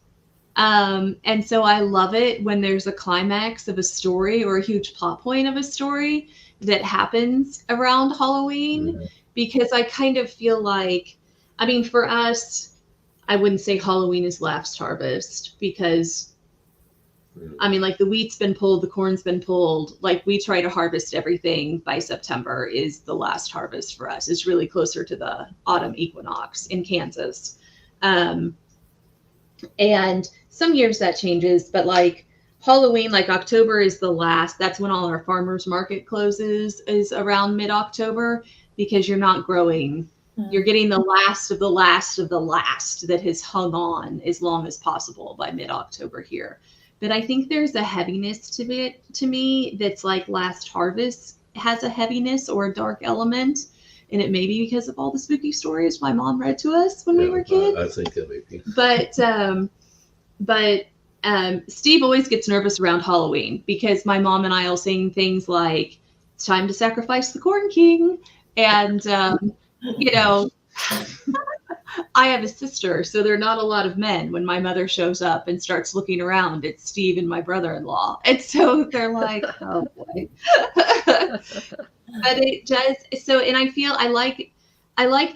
S1: And so I love it when there's a climax of a story or a huge plot point of a story that happens around Halloween, because I kind of feel like, I mean, for us, I wouldn't say Halloween is last harvest, because I mean, like the wheat's been pulled, the corn's been pulled. Like we try to harvest everything by September is the last harvest for us. It's really closer to the autumn equinox in Kansas. And some years that changes, but like Halloween, like October is the last. That's when all our farmers market closes, is around mid-October, because you're not growing. You're getting the last of the last of the last that has hung on as long as possible by mid-October here. But I think there's a heaviness to it, to me, that's like last harvest has a heaviness or a dark element. And it may be because of all the spooky stories my mom read to us when we were kids.
S4: I think that may be.
S1: But Steve always gets nervous around Halloween, because my mom and I will sing things like, it's time to sacrifice the Corn King. And, you know, I have a sister, so there are not a lot of men when my mother shows up and starts looking around at Steve and my brother-in-law. And so they're like, oh boy. But it does. So, and I feel I like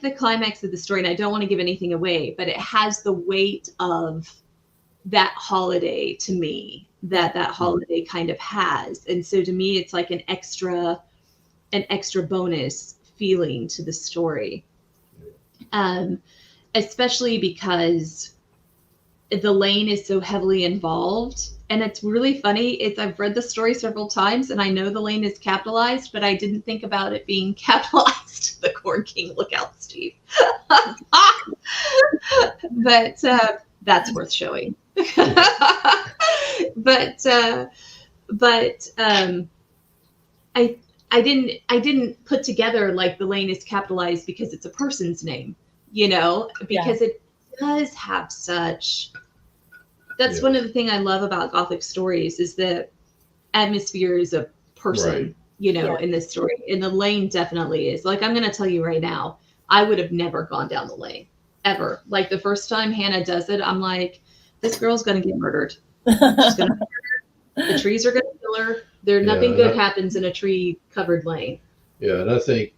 S1: the climax of the story, and I don't want to give anything away, but it has the weight of that holiday to me, that holiday kind of has. And so to me, it's like an extra bonus feeling to the story. Especially because the Lane is so heavily involved. And it's really funny. I've read the story several times, and I know the Lane is capitalized, but I didn't think about it being capitalized. The Corn King, look out, Steve. But that's worth showing. But I didn't put together like the Lane is capitalized because it's a person's name, you know, because it does have such. That's one of the things I love about Gothic stories, is that atmosphere is a person, you know, in this story. And the Lane definitely is. Like, I'm going to tell you right now, I would have never gone down the Lane, ever. Like the first time Hannah does it, I'm like, this girl's going to get murdered. She's going to the trees are going to kill her. Nothing good happens in a tree-covered lane. Yeah,
S4: and I think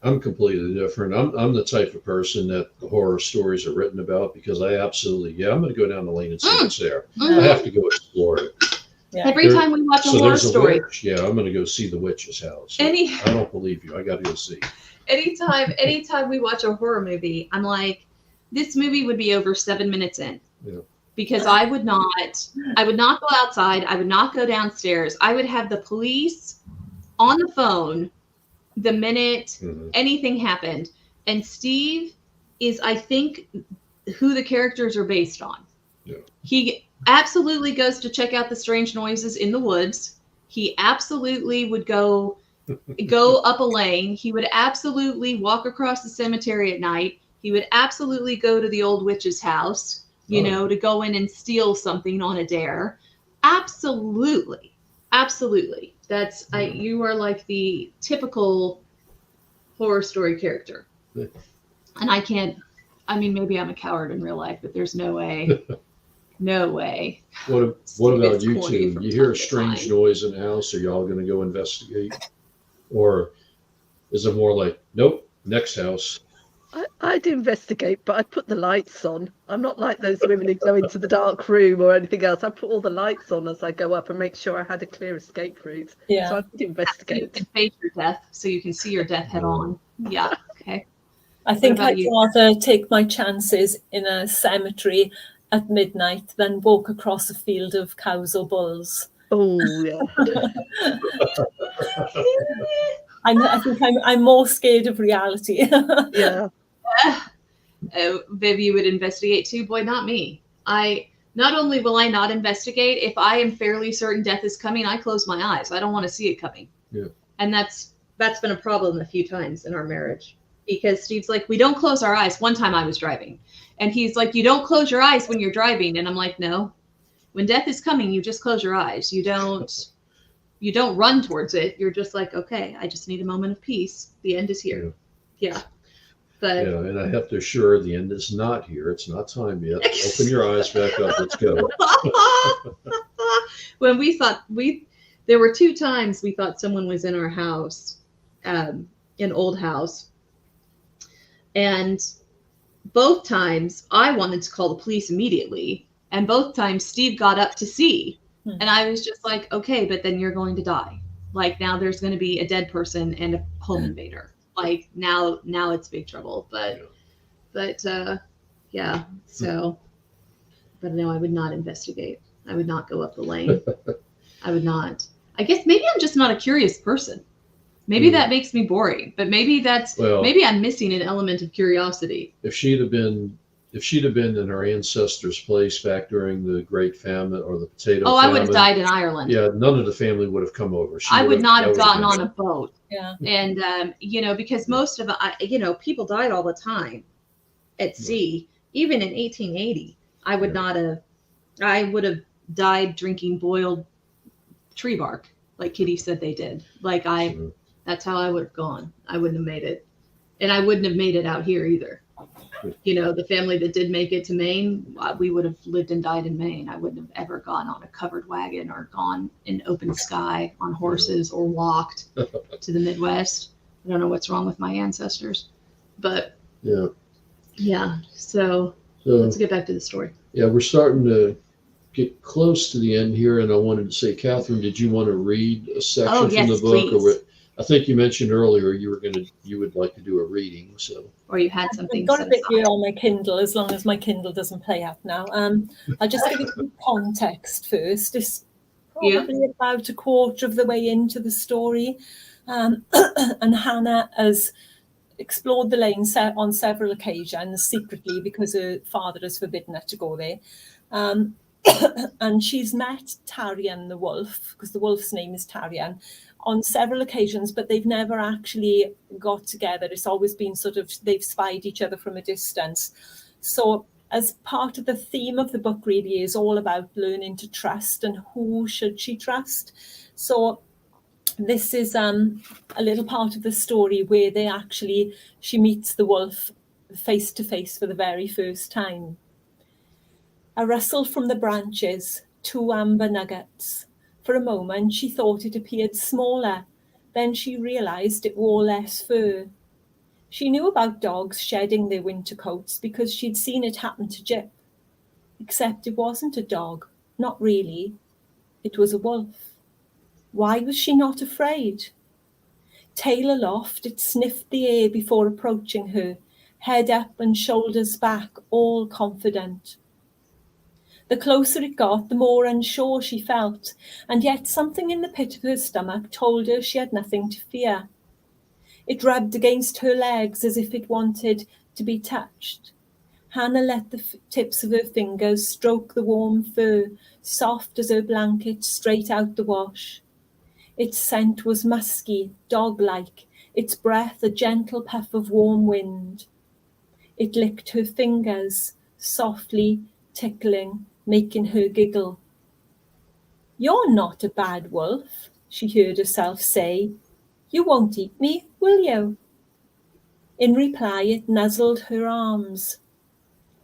S4: I'm completely different. I'm the type of person that the horror stories are written about, because I absolutely, I'm going to go down the lane and see what's there. I have to go explore it.
S1: Yeah. Every time we watch a horror story.
S4: I'm going to go see the witch's house. I don't believe you. I got to go see.
S1: Anytime we watch a horror movie, I'm like, this movie would be over 7 minutes in. Yeah. Because I would not go outside. I would not go downstairs. I would have the police on the phone the minute anything happened. And Steve is, I think, who the characters are based on. Yeah. He absolutely goes to check out the strange noises in the woods. He absolutely would go go up a lane. He would absolutely walk across the cemetery at night. He would absolutely go to the old witch's house, to go in and steal something on a dare. Absolutely. Absolutely. You are like the typical horror story character. And maybe I'm a coward in real life, but there's no way. No way.
S4: What about you two? You hear a strange noise in the house, are y'all going to go investigate? Or is it more like, nope, next house?
S2: I'd investigate, but I'd put the lights on. I'm not like those women who go into the dark room or anything else. I put all the lights on as I go up and make sure I had a clear escape route.
S3: Yeah.
S2: So I'd investigate.
S1: You can face your death, so you can see your death head on. Yeah. Okay.
S3: I think I'd rather take my chances in a cemetery at midnight than walk across a field of cows or bulls.
S2: Oh, yeah.
S3: I think I'm more scared of reality.
S2: Yeah.
S1: Viv, you would investigate too? Boy, not me. Not only will I not investigate, if I am fairly certain death is coming, I close my eyes. I don't want to see it coming.
S4: Yeah.
S1: And that's been a problem a few times in our marriage, because Steve's like, we don't close our eyes. One time I was driving and he's like, you don't close your eyes when you're driving. And I'm like, no, when death is coming, you just close your eyes. You don't run towards it. You're just like, okay, I just need a moment of peace. The end is here. Yeah. But
S4: yeah, and I have to assure the end is not here. It's not time yet. Open your eyes back up. Let's go.
S1: When there were 2 times we thought someone was in our house, an old house. And both times I wanted to call the police immediately. And both times Steve got up to see. And I was just like, okay, but then you're going to die. Like, now there's going to be a dead person and a home invader. Like, now it's big trouble. But yeah. So, but no, I would not investigate. I would not go up the lane. I would not. I guess maybe I'm just not a curious person. Maybe that makes me boring, but maybe I'm missing an element of curiosity.
S4: If she'd have been in her ancestors' place back during the Great Famine or the potato famine,
S1: I would have died in Ireland.
S4: Yeah, none of the family would have come over.
S1: I would not have gotten on a boat.
S3: Yeah.
S1: And, because most of, people died all the time at sea. Even in 1880, I would have died drinking boiled tree bark, like Kitty said they did. Like, that's how I would have gone. I wouldn't have made it. And I wouldn't have made it out here either. The family that did make it to Maine, we would have lived and died in Maine. I wouldn't have ever gone on a covered wagon or gone in open sky on horses or walked to the Midwest. I don't know what's wrong with my ancestors, but yeah. So let's get back to the story.
S4: Yeah, we're starting to get close to the end here, and I wanted to say, Catherine, did you want to read a section from the book?
S1: Please.
S4: I think you mentioned earlier you would like to do a reading, so.
S1: Or you had something.
S3: I've got a bit here on my Kindle, as long as my Kindle doesn't play up now. I'll just give you some context first. It's probably about a quarter of the way into the story, and Hannah has explored the lane on several occasions secretly because her father has forbidden her to go there. And she's met Tarian the wolf, because the wolf's name is Tarian, on several occasions, but they've never actually got together. It's always been sort of, they've spied each other from a distance. So as part of the theme of the book really is all about learning to trust and who should she trust. So this is a little part of the story where she meets the wolf face to face for the very first time. A rustle from the branches, 2 amber nuggets. For a moment, she thought it appeared smaller. Then she realised it wore less fur. She knew about dogs shedding their winter coats because she'd seen it happen to Jip. Except it wasn't a dog. Not really. It was a wolf. Why was she not afraid? Tail aloft, it sniffed the air before approaching her, head up and shoulders back, all confident. The closer it got, the more unsure she felt, and yet something in the pit of her stomach told her she had nothing to fear. It rubbed against her legs as if it wanted to be touched. Hannah let the tips of her fingers stroke the warm fur, soft as her blanket straight out the wash. Its scent was musky, dog-like, its breath a gentle puff of warm wind. It licked her fingers, softly, tickling, making her giggle. "You're not a bad wolf," she heard herself say. "You won't eat me, will you?" In reply, it nuzzled her arms,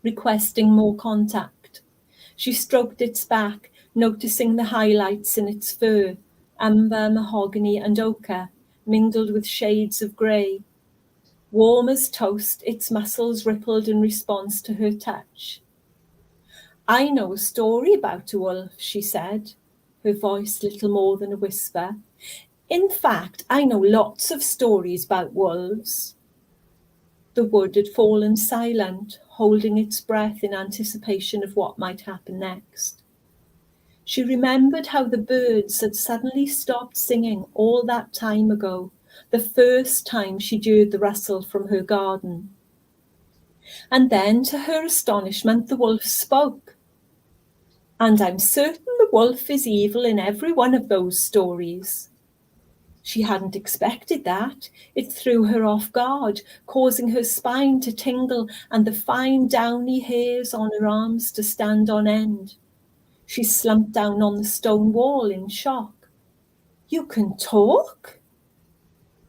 S3: requesting more contact. She stroked its back, noticing the highlights in its fur, amber, mahogany, and ochre, mingled with shades of grey. Warm as toast, its muscles rippled in response to her touch. "I know a story about a wolf," she said, her voice little more than a whisper. "In fact, I know lots of stories about wolves." The wood had fallen silent, holding its breath in anticipation of what might happen next. She remembered how the birds had suddenly stopped singing all that time ago, the first time she'd heard the rustle from her garden. And then, to her astonishment, the wolf spoke. "And I'm certain the wolf is evil in every one of those stories." She hadn't expected that. It threw her off guard, causing her spine to tingle and the fine downy hairs on her arms to stand on end. She slumped down on the stone wall in shock. "You can talk?"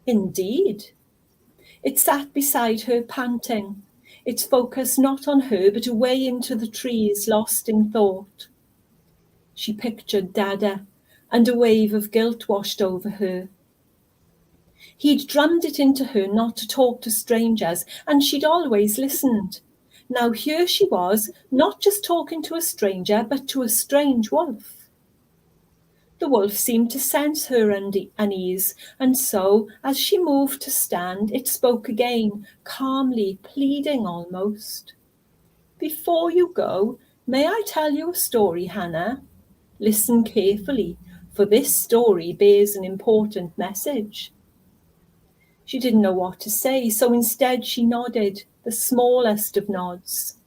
S3: "Indeed." It sat beside her, panting, its focus not on her but away into the trees, lost in thought. She pictured Dada, and a wave of guilt washed over her. He'd drummed it into her not to talk to strangers, and she'd always listened. Now here she was, not just talking to a stranger, but to a strange wolf. The wolf seemed to sense her unease, and so, as she moved to stand, it spoke again, calmly, pleading almost. "Before you go, may I tell you a story, Hannah? Listen carefully, for this story bears an important message." She didn't know what to say, so instead she nodded, the smallest of nods.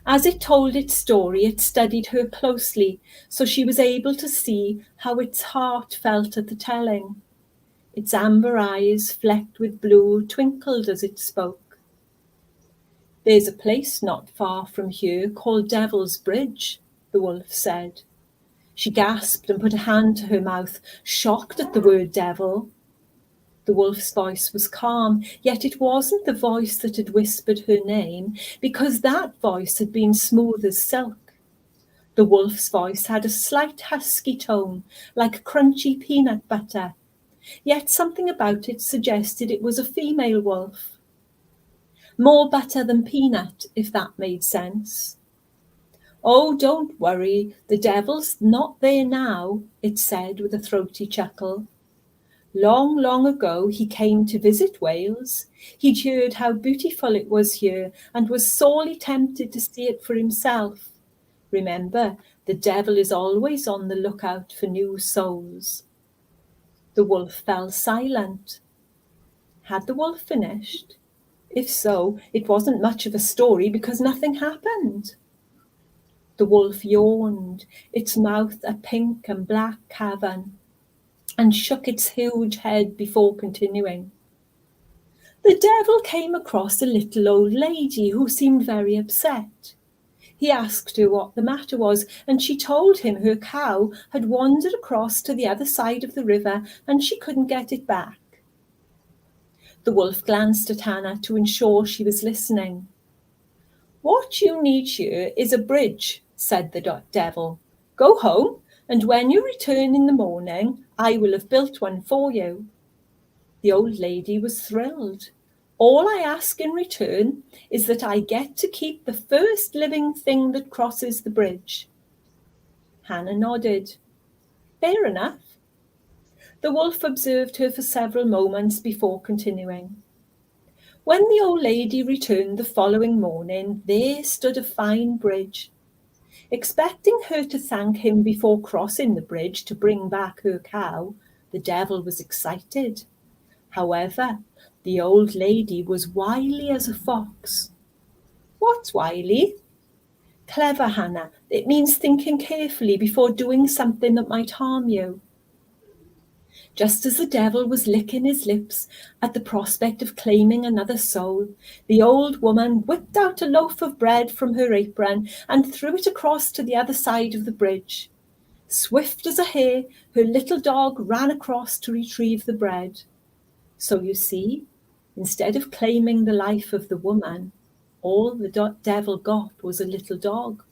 S3: As it told its story, it studied her closely, so she was able to see how its heart felt at the telling. Its amber eyes, flecked with blue, twinkled as it spoke. "There's a place not far from here called Devil's Bridge," the wolf said. She gasped and put a hand to her mouth, shocked at the word devil. The wolf's voice was calm, yet it wasn't the voice that had whispered her name, because that voice had been smooth as silk. The wolf's voice had a slight husky tone, like crunchy peanut butter, yet something about it suggested it was a female wolf. More butter than peanut, if that made sense. "Oh, don't worry, the devil's not there now," it said with a throaty chuckle. "Long, long ago he came to visit Wales. He'd heard how beautiful it was here and was sorely tempted to see it for himself. Remember, the devil is always on the lookout for new souls." The wolf fell silent. Had the wolf finished? If so, it wasn't much of a story because nothing happened. The wolf yawned, its mouth a pink and black cavern, and shook its huge head before continuing. "The devil came across a little old lady who seemed very upset. He asked her what the matter was, and she told him her cow had wandered across to the other side of the river and she couldn't get it back." The wolf glanced at Hannah to ensure she was listening. "What you need here is a bridge," said the devil. "Go home, and when you return in the morning, I will have built one for you." The old lady was thrilled. "All I ask in return is that I get to keep the first living thing that crosses the bridge." Hannah nodded. "Fair enough." The wolf observed her for several moments before continuing. When the old lady returned the following morning, there stood a fine bridge. Expecting her to thank him before crossing the bridge to bring back her cow, the devil was excited. However, the old lady was wily as a fox. "What's wily?" "Clever, Hannah. It means thinking carefully before doing something that might harm you." Just as the devil was licking his lips at the prospect of claiming another soul, the old woman whipped out a loaf of bread from her apron and threw it across to the other side of the bridge. Swift as a hare, her little dog ran across to retrieve the bread. So you see, instead of claiming the life of the woman, all the devil got was a little dog.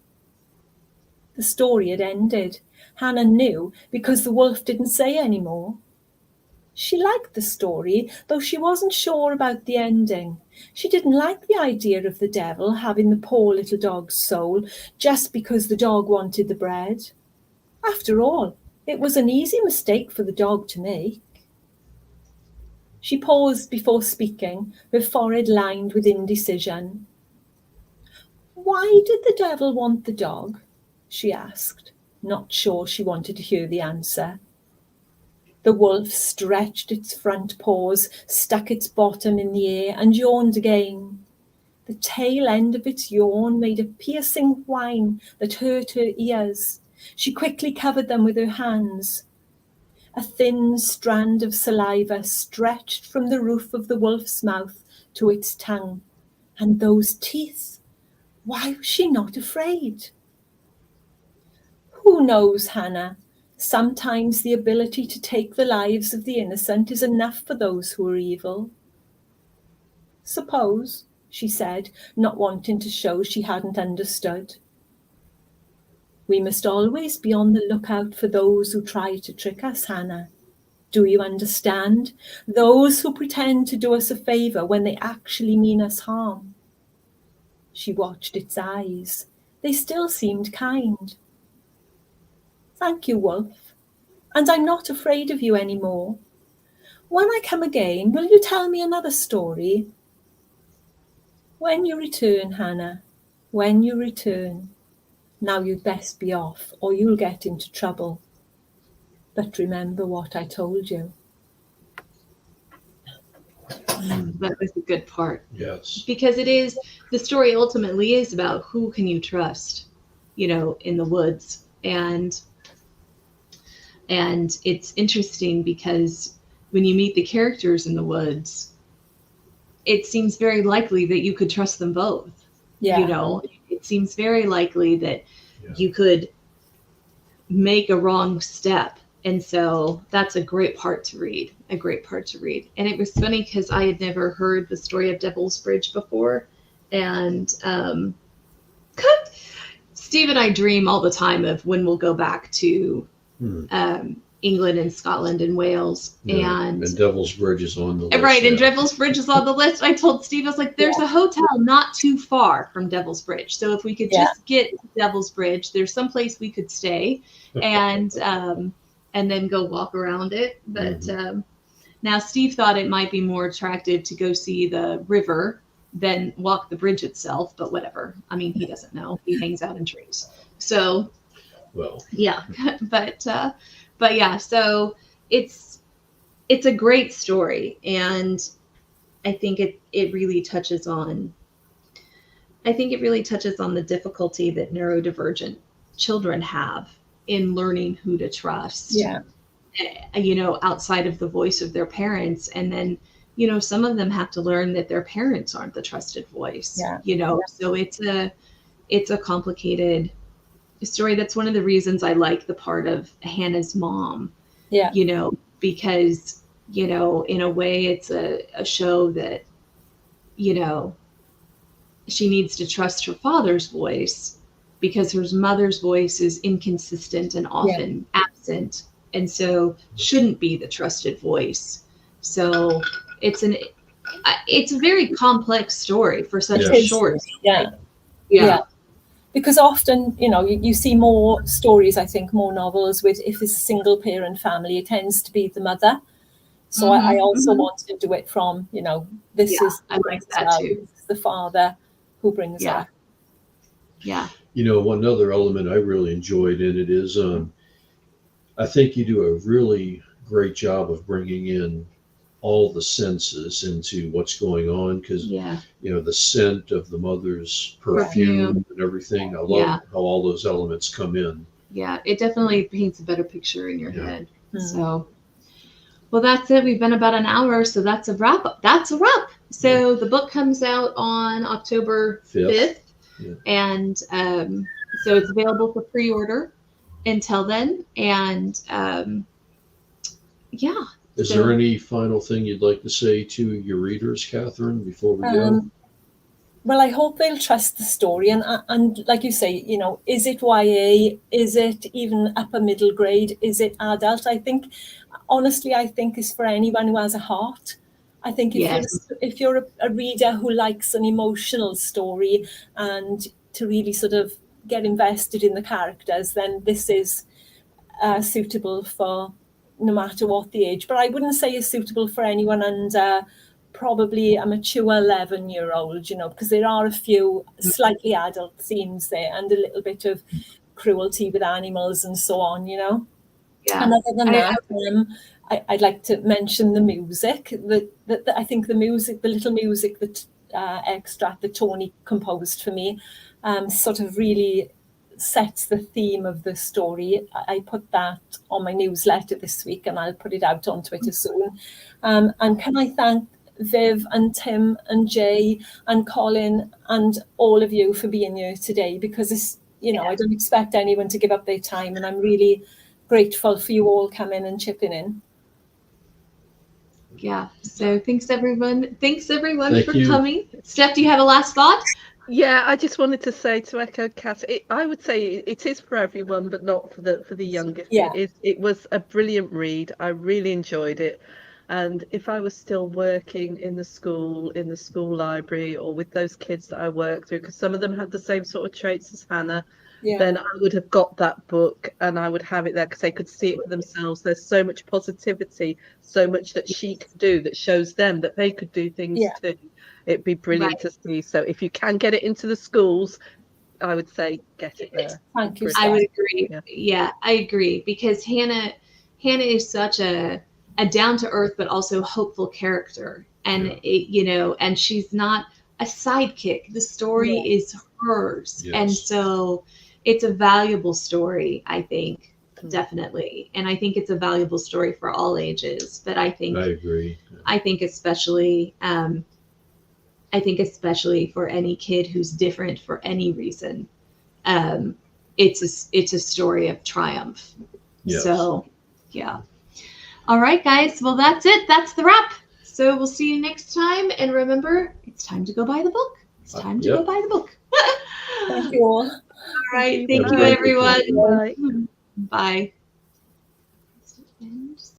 S3: The story had ended. Hannah knew because the wolf didn't say any more. She liked the story, though she wasn't sure about the ending. She didn't like the idea of the devil having the poor little dog's soul just because the dog wanted the bread. After all, it was an easy mistake for the dog to make. She paused before speaking, her forehead lined with indecision. "Why did the devil want the dog?" she asked, not sure she wanted to hear the answer. The wolf stretched its front paws, stuck its bottom in the air, and yawned again. The tail end of its yawn made a piercing whine that hurt her ears. She quickly covered them with her hands. A thin strand of saliva stretched from the roof of the wolf's mouth to its tongue. And those teeth! Why was she not afraid? Who knows, Hannah? Sometimes the ability to take the lives of the innocent is enough for those who are evil. Suppose, she said, not wanting to show she hadn't understood. We must always be on the lookout for those who try to trick us, Hannah. Do you understand? Those who pretend to do us a favour when they actually mean us harm. She watched its eyes. They still seemed kind. Thank you, Wolf. And I'm not afraid of you anymore. When I come again, will you tell me another story? When you return, Hannah, when you return. Now you'd best be off, or you'll get into trouble. But remember what I told you.
S1: That was a good part.
S4: Yes.
S1: Because the story ultimately is about who can you trust, in the woods. And it's interesting because when you meet the characters in the woods, it seems very likely that you could trust them both.
S3: Yeah.
S1: It seems very likely that you could make a wrong step. And so that's a great part to read, And it was funny because I had never heard the story of Devil's Bridge before. And Steve and I dream all the time of when we'll go back to England and Scotland and Wales.
S4: Yeah, and Devil's Bridge is on the list.
S1: Right, and Devil's Bridge is on the list. I told Steve, I was like, there's a hotel not too far from Devil's Bridge. So if we could just get to Devil's Bridge, there's some place we could stay and then go walk around it. But now Steve thought it might be more attractive to go see the river than walk the bridge itself, but whatever. I mean, he doesn't know. He hangs out in trees. So,
S4: well,
S1: yeah, but yeah, so it's a great story, and I think it really touches on the difficulty that neurodivergent children have in learning who to trust.
S3: Yeah.
S1: Outside of the voice of their parents, and then some of them have to learn that their parents aren't the trusted voice. So it's a complicated story. That's one of the reasons I like the part of Hannah's mom. Because in a way it's a show that she needs to trust her father's voice because her mother's voice is inconsistent and often absent, and so shouldn't be the trusted voice. So it's a very complex story for such a short story.
S3: Yeah. Because often, you see more stories, I think, more novels with, if it's a single parent family, it tends to be the mother. So I also wanted to do it from, this is
S1: I like that too.
S3: This is the father who brings up.
S1: Yeah.
S4: One other element I really enjoyed in it is I think you do a really great job of bringing in all the senses into what's going on, because the scent of the mother's perfume and everything. I love how all those elements come in.
S1: Yeah, it definitely paints a better picture in your head. So Well, that's it. We've been about an hour, so that's a wrap. That's a wrap. So the book comes out on October 5th,
S4: Yeah.
S1: and so it's available for pre-order until then. And yeah.
S4: Is there any final thing you'd like to say to your readers, Catherine, before we go?
S3: Well, I hope they'll trust the story, and like you say, you know, is it YA? Is it even upper middle grade? Is it adult? I think, honestly, I think it's for anyone who has a heart. I think if you're a reader who likes an emotional story and to really sort of get invested in the characters, then this is suitable for no matter what the age. But I wouldn't say it's suitable for anyone under probably a mature 11-year-old, you know, because there are a few slightly adult themes there and a little bit of cruelty with animals and so on, you know.
S1: Yeah.
S3: And other than that, I'd like to mention the music. I think the little music that extract that Tony composed for me sort of really sets the theme of the story. I put that on my newsletter this week, and I'll put it out on Twitter soon. And can I thank Viv and Tim and Jay and Colin and all of you for being here today, because it's, you know, I don't expect anyone to give up their time, and I'm really grateful for you all coming and chipping in.
S1: Yeah. So thanks everyone. Thank for
S4: you.
S1: coming. Steph, do you have a last thought?
S2: Yeah, I just wanted to say, to echo Kat, I would say it is for everyone, but not for the youngest.
S3: Yeah.
S2: It was a brilliant read. I really enjoyed it. And if I was still working in the school library, or with those kids that I work through, because some of them had the same sort of traits as Hannah, then I would have got that book and I would have it there because they could see it for themselves. There's so much positivity, so much that she could do that shows them that they could do things too. It'd be brilliant to see. So if you can get it into the schools, I would say get it there.
S3: Thank you.
S1: I would agree. Yeah, I agree, because Hannah is such a down to earth but also hopeful character, and you know, and she's not a sidekick. The story is hers, and so it's a valuable story, I think, definitely. And I think it's a valuable story for all ages. But I agree. I think especially for any kid who's different for any reason, it's a story of triumph. Yes. So, yeah. All right, guys. Well, that's it. That's the wrap. So we'll see you next time. And remember, it's time to go buy the book. It's time to go buy the book.
S3: Thank you all.
S1: All right. Thank you, everyone.
S2: Bye.
S1: Bye.